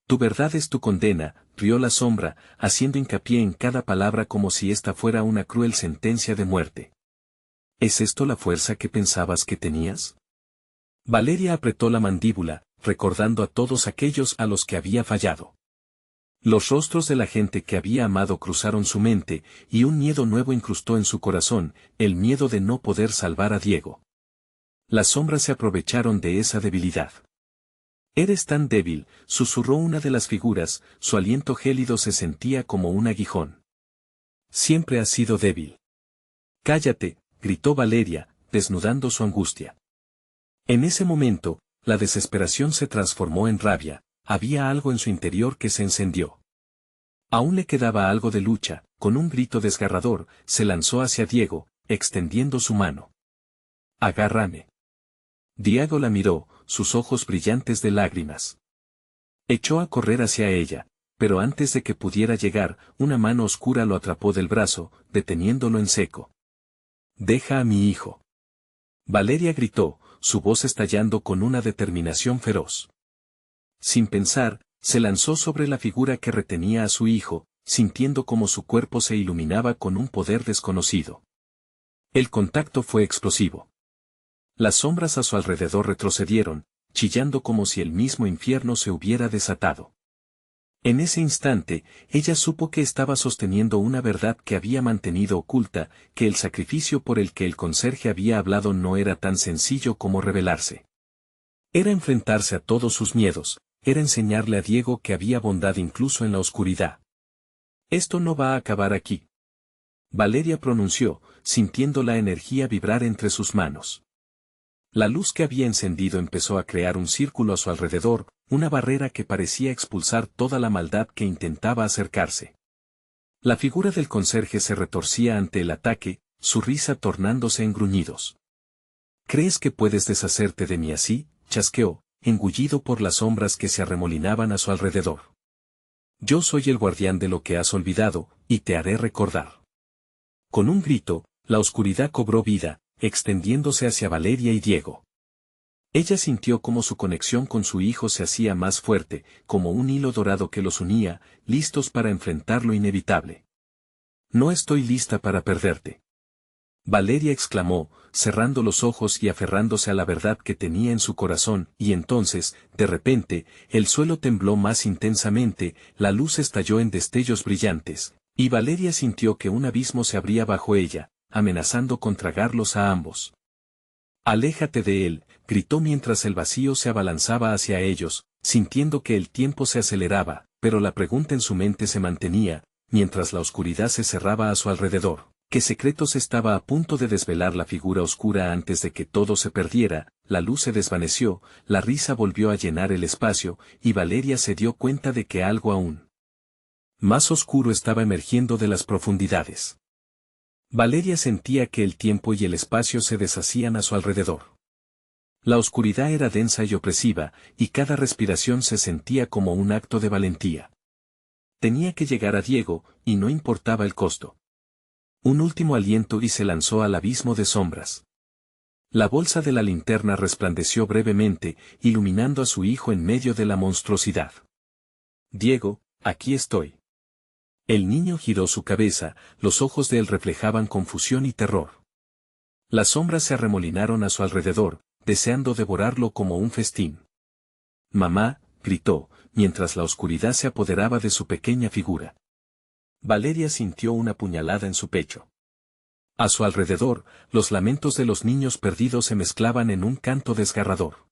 Tu verdad es tu condena», rió la sombra, haciendo hincapié en cada palabra como si esta fuera una cruel sentencia de muerte. ¿Es esto la fuerza que pensabas que tenías? Valeria apretó la mandíbula, recordando a todos aquellos a los que había fallado. Los rostros de la gente que había amado cruzaron su mente, y un miedo nuevo incrustó en su corazón, el miedo de no poder salvar a Diego. Las sombras se aprovecharon de esa debilidad. «Eres tan débil», susurró una de las figuras, su aliento gélido se sentía como un aguijón. «Siempre has sido débil». «Cállate», gritó Valeria, desnudando su angustia. En ese momento, la desesperación se transformó en rabia, había algo en su interior que se encendió. Aún le quedaba algo de lucha, con un grito desgarrador, se lanzó hacia Diego, extendiendo su mano. «Agárrame». Diego la miró, sus ojos brillantes de lágrimas. Echó a correr hacia ella, pero antes de que pudiera llegar, una mano oscura lo atrapó del brazo, deteniéndolo en seco. «Deja a mi hijo». Valeria gritó, su voz estallando con una determinación feroz. Sin pensar, se lanzó sobre la figura que retenía a su hijo, sintiendo como su cuerpo se iluminaba con un poder desconocido. El contacto fue explosivo. Las sombras a su alrededor retrocedieron, chillando como si el mismo infierno se hubiera desatado. En ese instante, ella supo que estaba sosteniendo una verdad que había mantenido oculta, que el sacrificio por el que el conserje había hablado no era tan sencillo como rebelarse. Era enfrentarse a todos sus miedos, era enseñarle a Diego que había bondad incluso en la oscuridad. «Esto no va a acabar aquí», Valeria pronunció, sintiendo la energía vibrar entre sus manos. La luz que había encendido empezó a crear un círculo a su alrededor, una barrera que parecía expulsar toda la maldad que intentaba acercarse. La figura del conserje se retorcía ante el ataque, su risa tornándose en gruñidos. «¿Crees que puedes deshacerte de mí así?», chasqueó, engullido por las sombras que se arremolinaban a su alrededor. «Yo soy el guardián de lo que has olvidado, y te haré recordar». Con un grito, la oscuridad cobró vida, extendiéndose hacia Valeria y Diego. Ella sintió como su conexión con su hijo se hacía más fuerte, como un hilo dorado que los unía, listos para enfrentar lo inevitable. «No estoy lista para perderte», Valeria exclamó, cerrando los ojos y aferrándose a la verdad que tenía en su corazón, y entonces, de repente, el suelo tembló más intensamente, la luz estalló en destellos brillantes, y Valeria sintió que un abismo se abría bajo ella, amenazando con tragarlos a ambos. «Aléjate de él», gritó mientras el vacío se abalanzaba hacia ellos, sintiendo que el tiempo se aceleraba, pero la pregunta en su mente se mantenía, mientras la oscuridad se cerraba a su alrededor. ¿Qué secretos estaba a punto de desvelar la figura oscura antes de que todo se perdiera? La luz se desvaneció, la risa volvió a llenar el espacio, y Valeria se dio cuenta de que algo aún más oscuro estaba emergiendo de las profundidades. Valeria sentía que el tiempo y el espacio se deshacían a su alrededor. La oscuridad era densa y opresiva, y cada respiración se sentía como un acto de valentía. Tenía que llegar a Diego, y no importaba el costo. Un último aliento y se lanzó al abismo de sombras. La bolsa de la linterna resplandeció brevemente, iluminando a su hijo en medio de la monstruosidad. Diego, aquí estoy. El niño giró su cabeza, los ojos de él reflejaban confusión y terror. Las sombras se arremolinaron a su alrededor, deseando devorarlo como un festín. Mamá, gritó, mientras la oscuridad se apoderaba de su pequeña figura. Valeria sintió una puñalada en su pecho. A su alrededor, los lamentos de los niños perdidos se mezclaban en un canto desgarrador.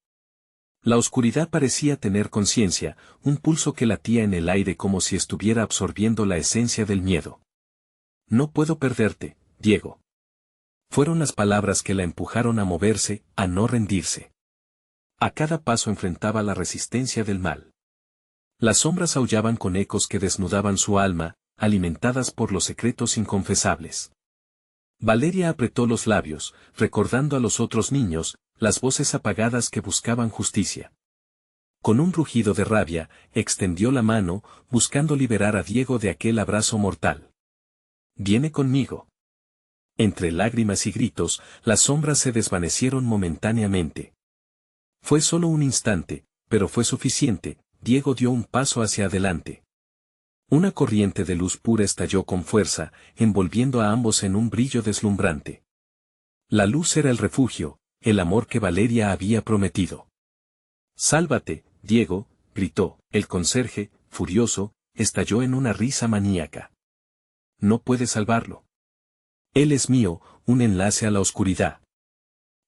La oscuridad parecía tener conciencia, un pulso que latía en el aire como si estuviera absorbiendo la esencia del miedo. No puedo perderte, Diego. Fueron las palabras que la empujaron a moverse, a no rendirse. A cada paso enfrentaba la resistencia del mal. Las sombras aullaban con ecos que desnudaban su alma, alimentadas por los secretos inconfesables. Valeria apretó los labios, recordando a los otros niños, las voces apagadas que buscaban justicia. Con un rugido de rabia, extendió la mano, buscando liberar a Diego de aquel abrazo mortal. «Viene conmigo». Entre lágrimas y gritos, las sombras se desvanecieron momentáneamente. Fue solo un instante, pero fue suficiente. Diego dio un paso hacia adelante. Una corriente de luz pura estalló con fuerza, envolviendo a ambos en un brillo deslumbrante. La luz era el refugio, el amor que Valeria había prometido. «Sálvate, Diego», gritó. El conserje, furioso, estalló en una risa maníaca. «No puedes salvarlo. Él es mío, un enlace a la oscuridad».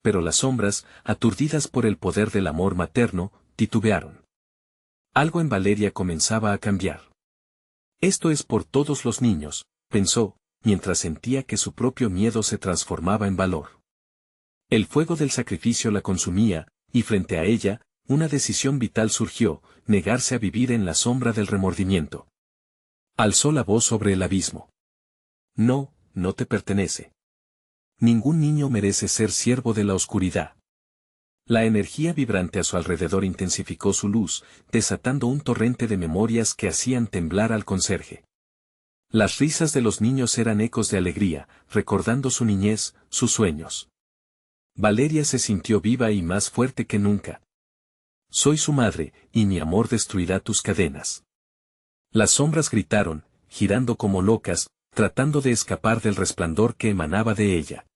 Pero las sombras, aturdidas por el poder del amor materno, titubearon. Algo en Valeria comenzaba a cambiar. «Esto es por todos los niños», pensó, mientras sentía que su propio miedo se transformaba en valor. El fuego del sacrificio la consumía, y frente a ella, una decisión vital surgió: negarse a vivir en la sombra del remordimiento. Alzó la voz sobre el abismo. «No, no te pertenece. Ningún niño merece ser siervo de la oscuridad». La energía vibrante a su alrededor intensificó su luz, desatando un torrente de memorias que hacían temblar al conserje. Las risas de los niños eran ecos de alegría, recordando su niñez, sus sueños. Valeria se sintió viva y más fuerte que nunca. «Soy su madre, y mi amor destruirá tus cadenas». Las sombras gritaron, girando como locas, tratando de escapar del resplandor que emanaba de ella.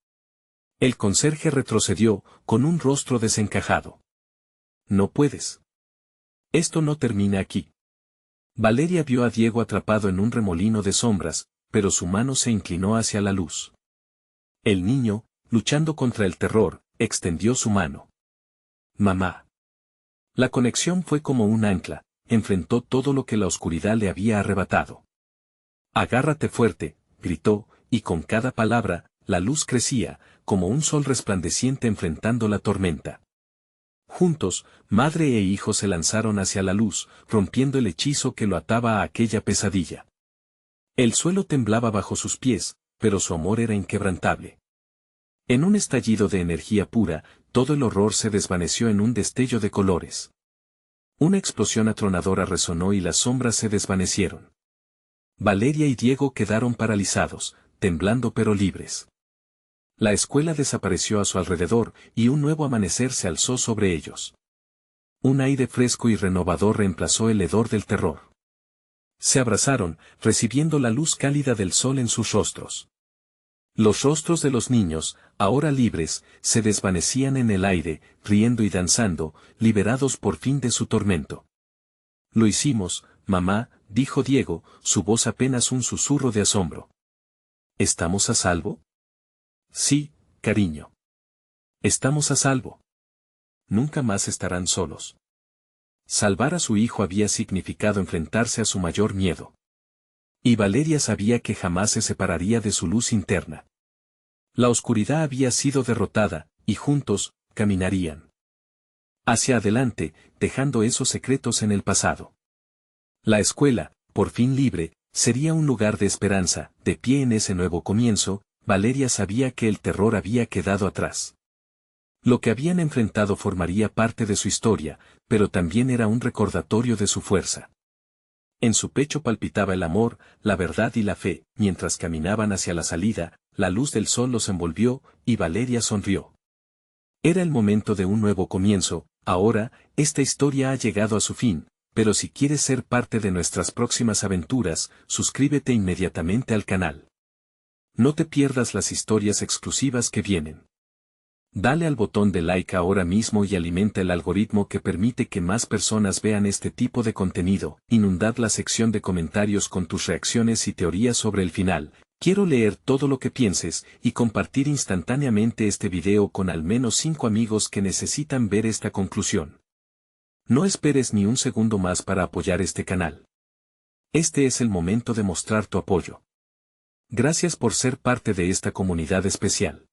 El conserje retrocedió, con un rostro desencajado. «No puedes. Esto no termina aquí». Valeria vio a Diego atrapado en un remolino de sombras, pero su mano se inclinó hacia la luz. El niño, luchando contra el terror, extendió su mano. «Mamá». La conexión fue como un ancla, enfrentó todo lo que la oscuridad le había arrebatado. «Agárrate fuerte», gritó, y con cada palabra, la luz crecía, como un sol resplandeciente enfrentando la tormenta. Juntos, madre e hijo se lanzaron hacia la luz, rompiendo el hechizo que lo ataba a aquella pesadilla. El suelo temblaba bajo sus pies, pero su amor era inquebrantable. En un estallido de energía pura, todo el horror se desvaneció en un destello de colores. Una explosión atronadora resonó y las sombras se desvanecieron. Valeria y Diego quedaron paralizados, temblando pero libres. La escuela desapareció a su alrededor, y un nuevo amanecer se alzó sobre ellos. Un aire fresco y renovador reemplazó el hedor del terror. Se abrazaron, recibiendo la luz cálida del sol en sus rostros. Los rostros de los niños, ahora libres, se desvanecían en el aire, riendo y danzando, liberados por fin de su tormento. «Lo hicimos, mamá», dijo Diego, su voz apenas un susurro de asombro. «¿Estamos a salvo?» «Sí, cariño. Estamos a salvo. Nunca más estarán solos». Salvar a su hijo había significado enfrentarse a su mayor miedo. Y Valeria sabía que jamás se separaría de su luz interna. La oscuridad había sido derrotada, y juntos, caminarían hacia adelante, dejando esos secretos en el pasado. La escuela, por fin libre, sería un lugar de esperanza. De pie en ese nuevo comienzo, Valeria sabía que el terror había quedado atrás. Lo que habían enfrentado formaría parte de su historia, pero también era un recordatorio de su fuerza. En su pecho palpitaba el amor, la verdad y la fe. Mientras caminaban hacia la salida, la luz del sol los envolvió, y Valeria sonrió. Era el momento de un nuevo comienzo. Ahora, esta historia ha llegado a su fin, pero si quieres ser parte de nuestras próximas aventuras, suscríbete inmediatamente al canal. No te pierdas las historias exclusivas que vienen. Dale al botón de like ahora mismo y alimenta el algoritmo que permite que más personas vean este tipo de contenido. Inundad la sección de comentarios con tus reacciones y teorías sobre el final. Quiero leer todo lo que pienses y compartir instantáneamente este video con al menos 5 amigos que necesitan ver esta conclusión. No esperes ni un segundo más para apoyar este canal. Este es el momento de mostrar tu apoyo. Gracias por ser parte de esta comunidad especial.